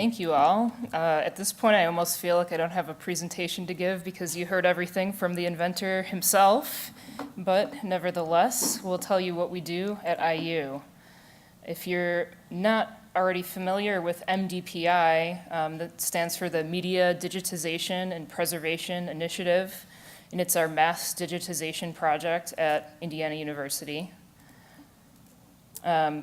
thank you all. At this point, I almost feel like I don't have a presentation to give because you heard everything from the inventor himself, but nevertheless, we'll tell you what we do at IU. If you're not already familiar with MDPI, that stands for the Media Digitization and Preservation Initiative, and it's our mass digitization project at Indiana University.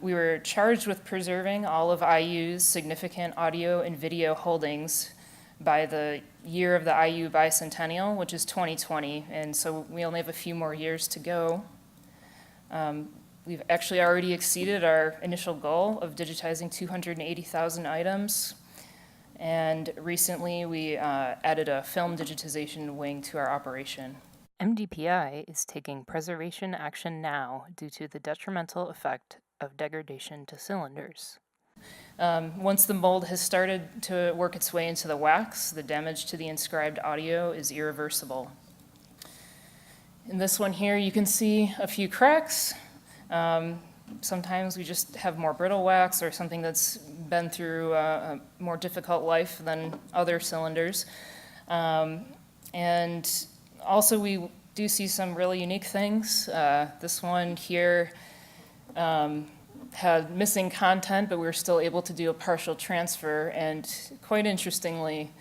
We were charged with preserving all of IU's significant audio and video holdings by the year of the IU bicentennial, which is 2020, and so we only have a few more years to go. We've actually already exceeded our initial goal of digitizing 280,000 items, and recently we added a film digitization wing to our operation. MDPI is taking preservation action now due to the detrimental effect of degradation to cylinders. Once the mold has started to work its way into the wax, the damage to the inscribed audio is irreversible. In this one here, you can see a few cracks. Sometimes we just have more brittle wax or something that's been through a more difficult life than other cylinders. And also we do see some really unique things. This one here had missing content, but we were still able to do a partial transfer. And quite interestingly,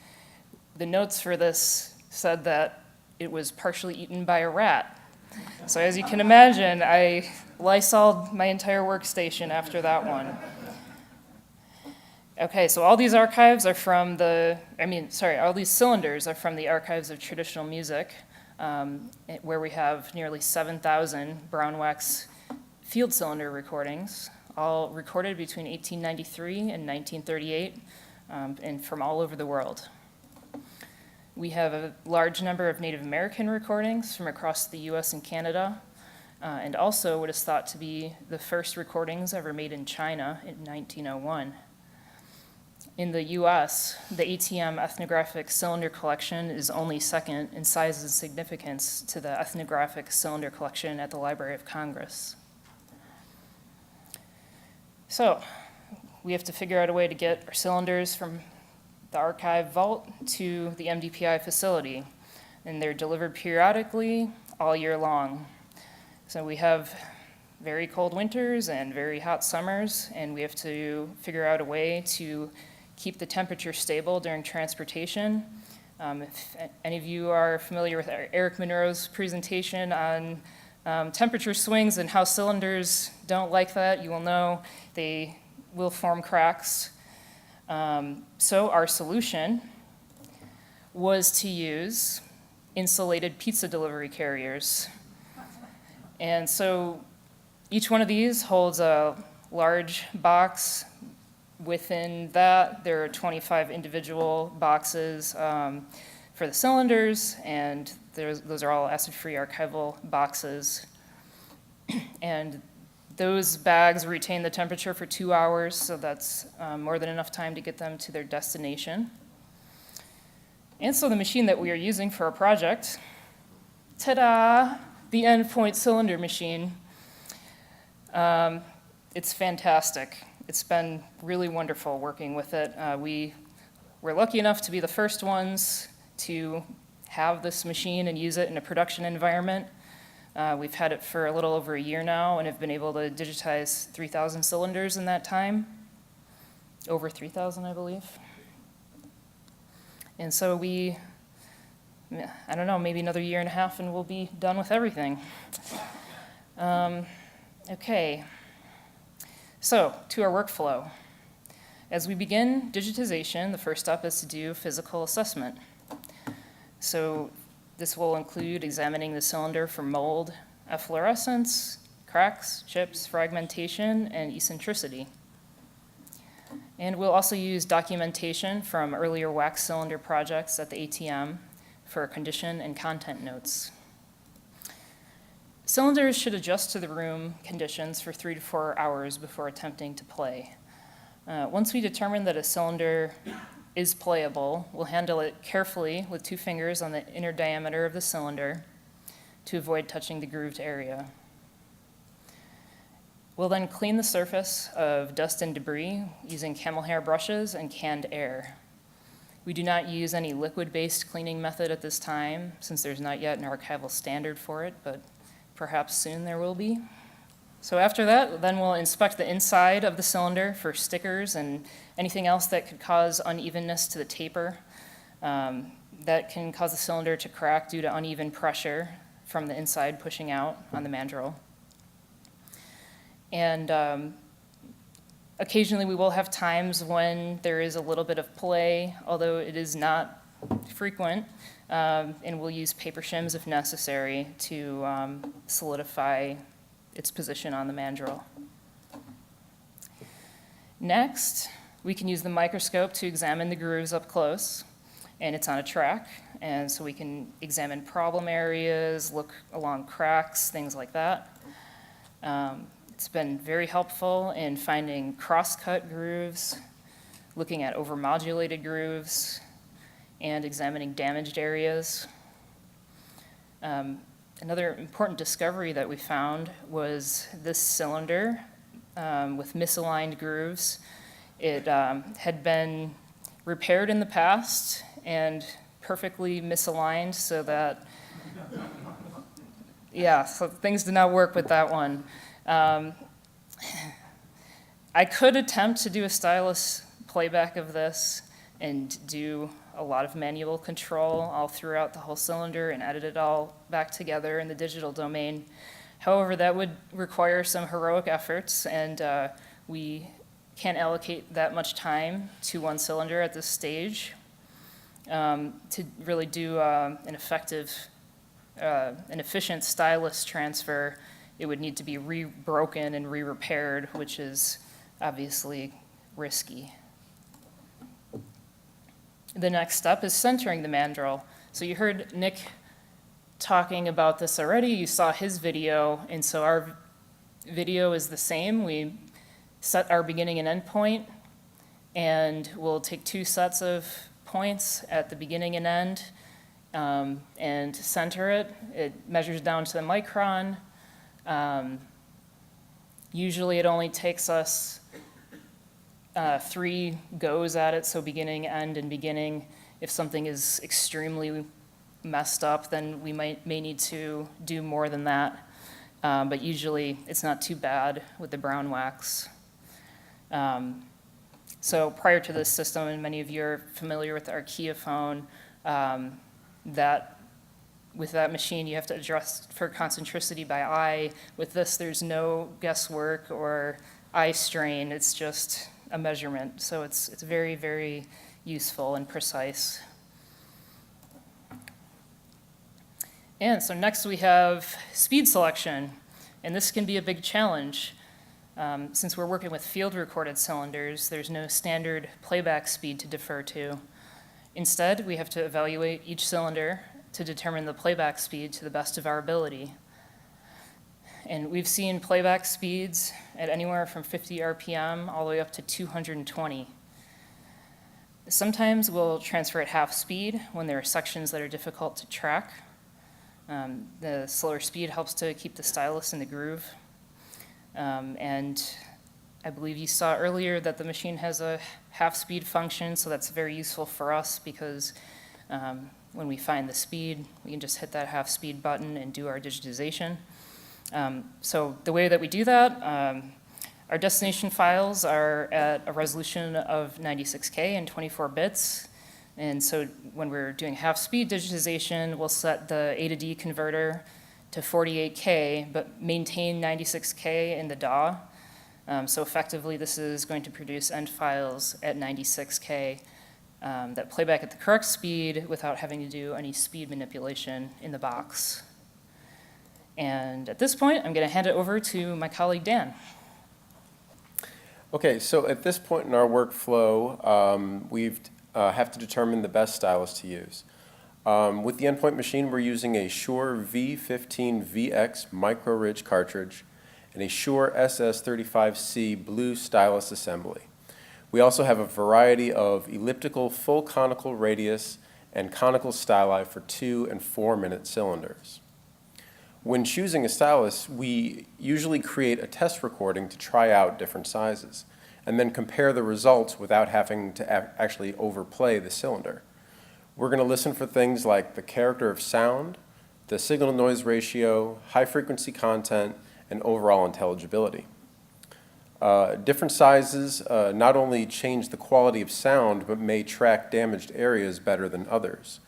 the notes for this said that it was partially eaten by a rat. So as you can imagine, I Lysoled my entire workstation after that one. Okay, so all these archives are from all these cylinders are from the Archives of Traditional Music, where we have nearly 7,000 brown wax field cylinder recordings, all recorded between 1893 and 1938, and from all over the world. We have a large number of Native American recordings from across the US and Canada, and also what is thought to be the first recordings ever made in China in 1901. In the US, the ATM ethnographic cylinder collection is only second in size and significance to the ethnographic cylinder collection at the Library of Congress. So, we have to figure out a way to get our cylinders from the archive vault to the MDPI facility, and they're delivered periodically all year long. So we have very cold winters and very hot summers, and we have to figure out a way to keep the temperature stable during transportation. If any of you are familiar with Eric Monroe's presentation on temperature swings and how cylinders don't like that, you will know they will form cracks. So our solution was to use insulated pizza delivery carriers. And so each one of these holds a large box. Within that, there are 25 individual boxes for the cylinders, and those are all acid-free archival boxes. And those bags retain the temperature for 2 hours, so that's more than enough time to get them to their destination. And so the machine that we are using for our project, ta-da, the Endpoint cylinder machine. It's fantastic. It's been really wonderful working with it. We were lucky enough to be the first ones to have this machine and use it in a production environment. We've had it for a little over a year now and have been able to digitize 3,000 cylinders in that time. Over 3,000, I believe. And so I don't know, maybe another year and a half and we'll be done with everything. Okay, so to our workflow. As we begin digitization, the first step is to do physical assessment. So this will include examining the cylinder for mold, efflorescence, cracks, chips, fragmentation, and eccentricity. And we'll also use documentation from earlier wax cylinder projects at the ATM for condition and content notes. Cylinders should adjust to the room conditions for 3 to 4 hours before attempting to play. Once we determine that a cylinder is playable, we'll handle it carefully with 2 fingers on the inner diameter of the cylinder to avoid touching the grooved area. We'll then clean the surface of dust and debris using camel hair brushes and canned air. We do not use any liquid-based cleaning method at this time, since there's not yet an archival standard for it, but perhaps soon there will be. So after that, then we'll inspect the inside of the cylinder for stickers and anything else that could cause unevenness to the taper. That can cause the cylinder to crack due to uneven pressure from the inside pushing out on the mandrel. And occasionally we will have times when there is a little bit of play, although it is not frequent, and we'll use paper shims if necessary to solidify its position on the mandrel. Next, we can use the microscope to examine the grooves up close, and it's on a track, and so we can examine problem areas, look along cracks, things like that. It's been very helpful in finding cross-cut grooves, looking at overmodulated grooves, and examining damaged areas. Another important discovery that we found was this cylinder with misaligned grooves. It had been repaired in the past and perfectly misaligned so that, yeah, so things did not work with that one. I could attempt to do a stylus playback of this and do a lot of manual control all throughout the whole cylinder and edit it all back together in the digital domain. However, that would require some heroic efforts, and we can't allocate that much time to one cylinder at this stage to really do an effective, an efficient stylus transfer. It would need to be re-broken and re-repaired, which is obviously risky. The next step is centering the mandrel. So you heard Nick talking about this already. You saw his video, and so our video is the same. We set our beginning and end point, and we'll take two sets of points at the beginning and end and center it. It measures down to the micron. Usually it only takes us 3 goes at it, so beginning, end, and beginning. If something is extremely messed up, then we may need to do more than that. But usually it's not too bad with the brown wax. So prior to this system, and many of you are familiar with the Archaeophone, with that machine, you have to adjust for concentricity by eye. With this, there's no guesswork or eye strain. It's just a measurement. So it's very, very useful and precise. And so next we have speed selection. And this can be a big challenge. Since we're working with field-recorded cylinders, there's no standard playback speed to defer to. Instead, we have to evaluate each cylinder to determine the playback speed to the best of our ability. And we've seen playback speeds at anywhere from 50 RPM all the way up to 220. Sometimes we'll transfer at half speed when there are sections that are difficult to track. The slower speed helps to keep the stylus in the groove. And I believe you saw earlier that the machine has a half speed function, so that's very useful for us because when we find the speed, we can just hit that half speed button and do our digitization. So the way that we do that, our destination files are at a resolution of 96K and 24 bits. And so when we're doing half speed digitization, we'll set the A to D converter to 48K, but maintain 96K in the DAW. So effectively, this is going to produce end files at 96K that play back at the correct speed without having to do any speed manipulation in the box. And at this point, I'm going to hand it over to my colleague, Dan. Okay, so at this point in our workflow, we have to determine the best stylus to use. With the Endpoint machine, we're using a Shure V15VX Micro Ridge cartridge and a Shure SS35C blue stylus assembly. We also have a variety of elliptical, full conical radius, and conical styli for 2- and 4-minute cylinders. When choosing a stylus, we usually create a test recording to try out different sizes, and then compare the results without having to actually overplay the cylinder. We're going to listen for things like the character of sound, the signal-to-noise ratio, high-frequency content, and overall intelligibility. Different sizes not only change the quality of sound, but may track damaged areas better than others.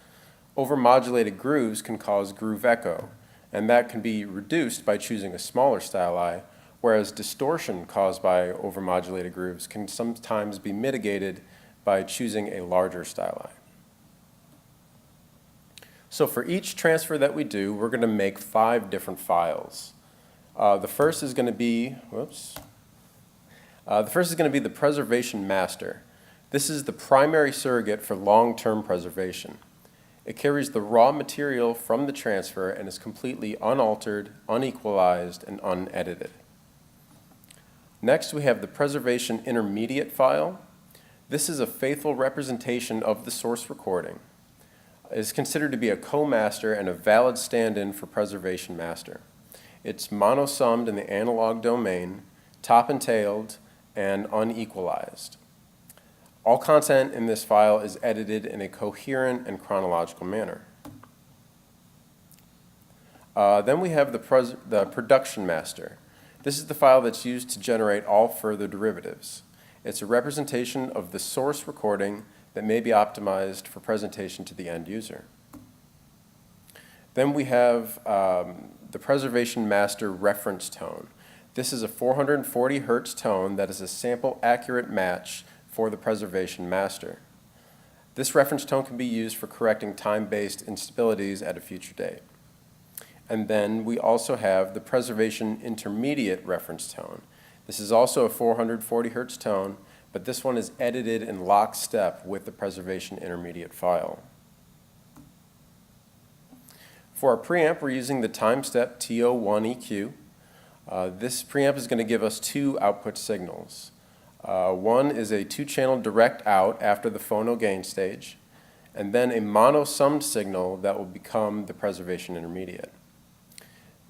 Overmodulated grooves can cause groove echo, and that can be reduced by choosing a smaller styli, whereas distortion caused by overmodulated grooves can sometimes be mitigated by choosing a larger styli. So for each transfer that we do, we're going to make 5 different files. The first is going to be, the preservation master. This is the primary surrogate for long-term preservation. It carries the raw material from the transfer and is completely unaltered, unequalized, and unedited. Next, we have the preservation intermediate file. This is a faithful representation of the source recording. It is considered to be a co-master and a valid stand-in for preservation master. It's monosummed in the analog domain, top and tailed, and unequalized. All content in this file is edited in a coherent and chronological manner. Then we have the production master. This is the file that's used to generate all further derivatives. It's a representation of the source recording that may be optimized for presentation to the end user. Then we have the preservation master reference tone. This is a 440 Hertz tone that is a sample accurate match for the preservation master. This reference tone can be used for correcting time-based instabilities at a future date. And then we also have the preservation intermediate reference tone. This is also a 440 Hertz tone, but this one is edited in lockstep with the preservation intermediate file. For our preamp, we're using the time step TO1 EQ. This preamp is going to give us 2 output signals. One is a 2-channel direct out after the phono gain stage, and then a mono-summed signal that will become the preservation intermediate.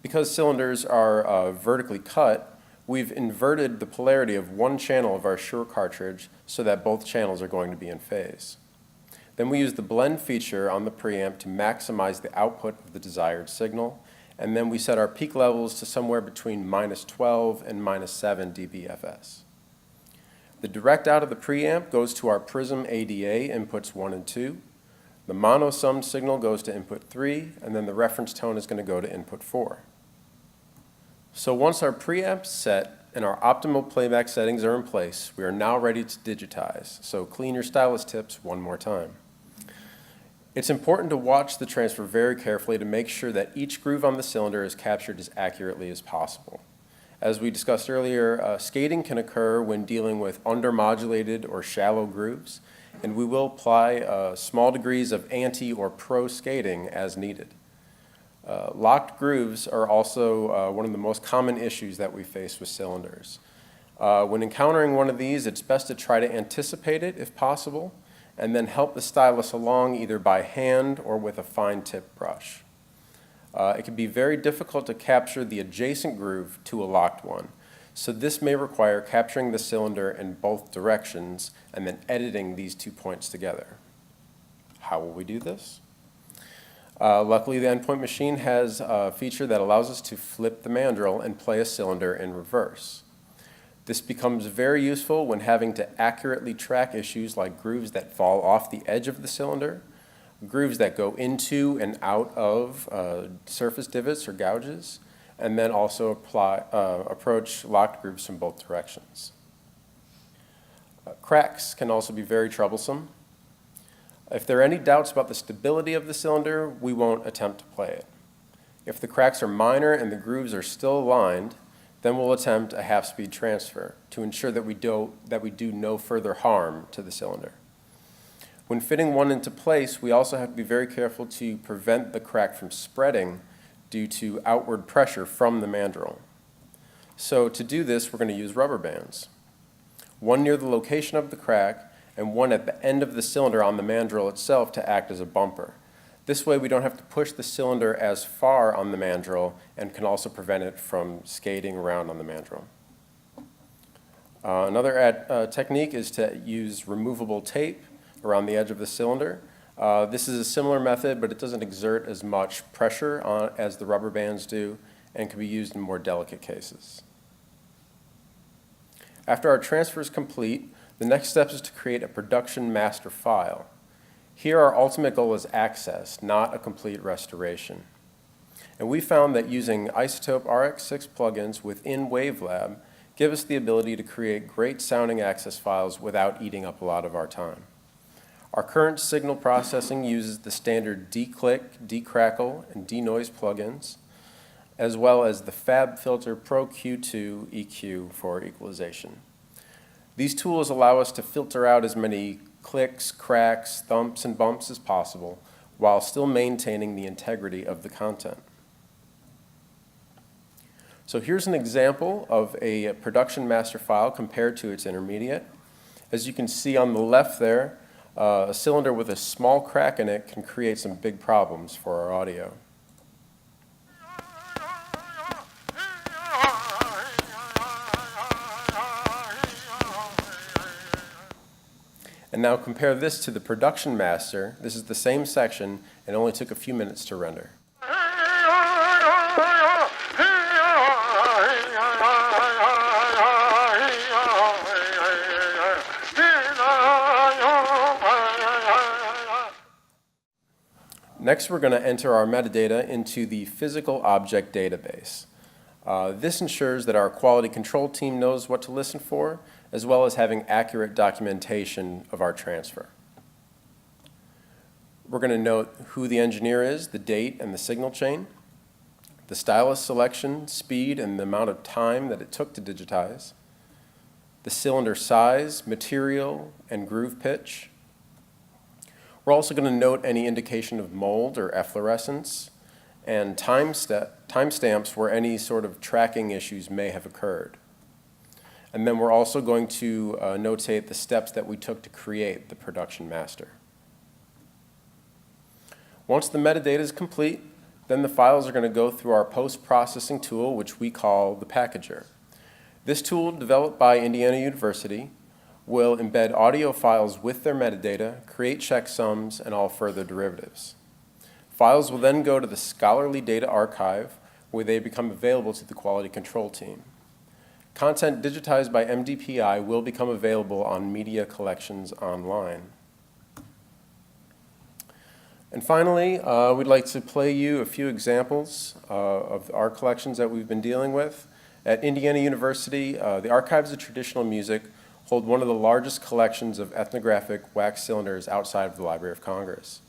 Because cylinders are vertically cut, we've inverted the polarity of one channel of our Shure cartridge so that both channels are going to be in phase. Then we use the blend feature on the preamp to maximize the output of the desired signal, and then we set our peak levels to somewhere between -12 and -7 dBFS. The direct out of the preamp goes to our Prism ADA inputs 1 and 2. The mono-summed signal goes to input 3, and then the reference tone is going to go to input 4. So once our preamp's set and our optimal playback settings are in place, we are now ready to digitize. So clean your stylus tips one more time. It's important to watch the transfer very carefully to make sure that each groove on the cylinder is captured as accurately as possible. As we discussed earlier, skating can occur when dealing with undermodulated or shallow grooves, and we will apply small degrees of anti or pro skating as needed. Locked grooves are also one of the most common issues that we face with cylinders. When encountering one of these, it's best to try to anticipate it if possible, and then help the stylus along either by hand or with a fine tip brush. It can be very difficult to capture the adjacent groove to a locked one, so this may require capturing the cylinder in both directions and then editing these 2 points together. How will we do this? Luckily, the Endpoint machine has a feature that allows us to flip the mandrel and play a cylinder in reverse. This becomes very useful when having to accurately track issues like grooves that fall off the edge of the cylinder, grooves that go into and out of surface divots or gouges, and then also approach locked grooves from both directions. Cracks can also be very troublesome. If there are any doubts about the stability of the cylinder, we won't attempt to play it. If the cracks are minor and the grooves are still aligned, then we'll attempt a half-speed transfer to ensure that we do no further harm to the cylinder. When fitting one into place, we also have to be very careful to prevent the crack from spreading due to outward pressure from the mandrel. So to do this, we're going to use rubber bands. One near the location of the crack and one at the end of the cylinder on the mandrel itself to act as a bumper. This way we don't have to push the cylinder as far on the mandrel and can also prevent it from skating around on the mandrel. Another technique is to use removable tape around the edge of the cylinder. This is a similar method, but it doesn't exert as much pressure as the rubber bands do and can be used in more delicate cases. After our transfer is complete, the next step is to create a production master file. Here our ultimate goal is access, not a complete restoration. And we found that using Isotope RX6 plugins within WaveLab give us the ability to create great sounding access files without eating up a lot of our time. Our current signal processing uses the standard D-Click, D-Crackle, and D-Noise plugins, as well as the FabFilter Pro Q2 EQ for equalization. These tools allow us to filter out as many clicks, cracks, thumps, and bumps as possible while still maintaining the integrity of the content. So here's an example of a production master file compared to its intermediate. As you can see on the left there, a cylinder with a small crack in it can create some big problems for our audio. And now compare this to the production master. This is the same section and only took a few minutes to render. Next, we're going to enter our metadata into the physical object database. This ensures that our quality control team knows what to listen for, as well as having accurate documentation of our transfer. We're going to note who the engineer is, the date, and the signal chain, the stylus selection, speed, and the amount of time that it took to digitize, the cylinder size, material, and groove pitch. We're also going to note any indication of mold or efflorescence, and timestamps where any sort of tracking issues may have occurred. And then we're also going to notate the steps that we took to create the production master. Once the metadata is complete, then the files are going to go through our post-processing tool, which we call the packager. This tool, developed by Indiana University, will embed audio files with their metadata, create checksums, and all further derivatives. Files will then go to the Scholarly Data Archive, where they become available to the quality control team. Content digitized by MDPI will become available on media collections online. And finally, we'd like to play you a few examples of our collections that we've been dealing with. At Indiana University, the Archives of Traditional Music hold one of the largest collections of ethnographic wax cylinders outside of the Library of Congress.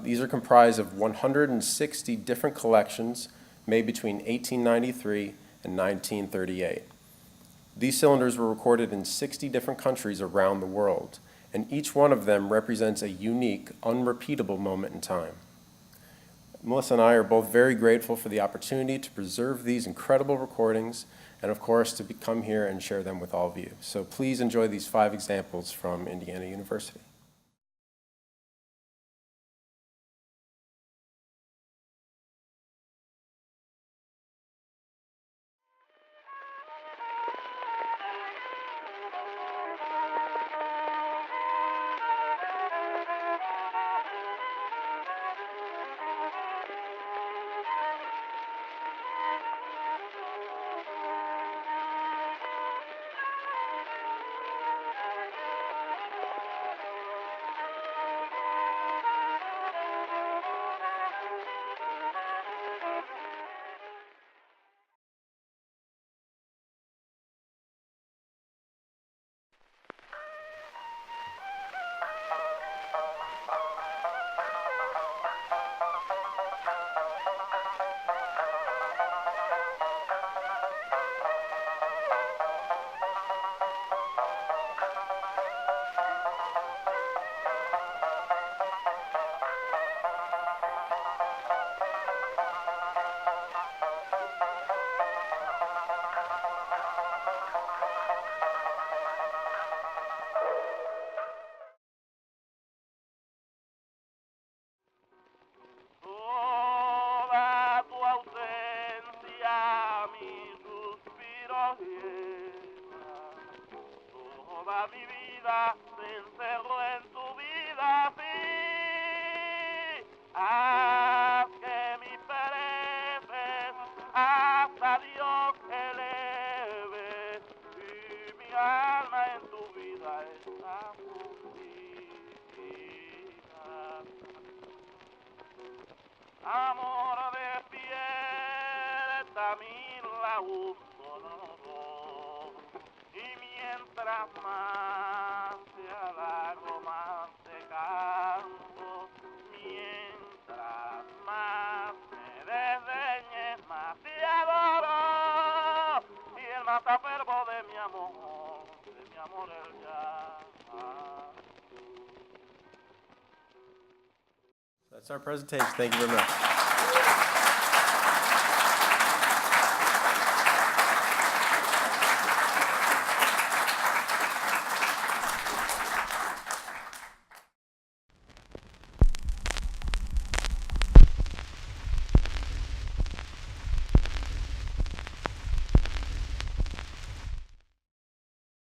These are comprised of 160 different collections made between 1893 and 1938. These cylinders were recorded in 60 different countries around the world, and each one of them represents a unique, unrepeatable moment in time. Melissa and I are both very grateful for the opportunity to preserve these incredible recordings and, of course, to come here and share them with all of you. So please enjoy these 5 examples from Indiana University. toda mi vida se encerró en tu vida, sí. Haz que mi pereces hasta Dios eleve y mi alma en tu vida está fundida. Amor despierta mi laúd sonoro y mientras más te halago más te canto, mientras más me desdeñes más te adoro y el más acervo de mi amor el ya. That's our presentation. Thank you very much.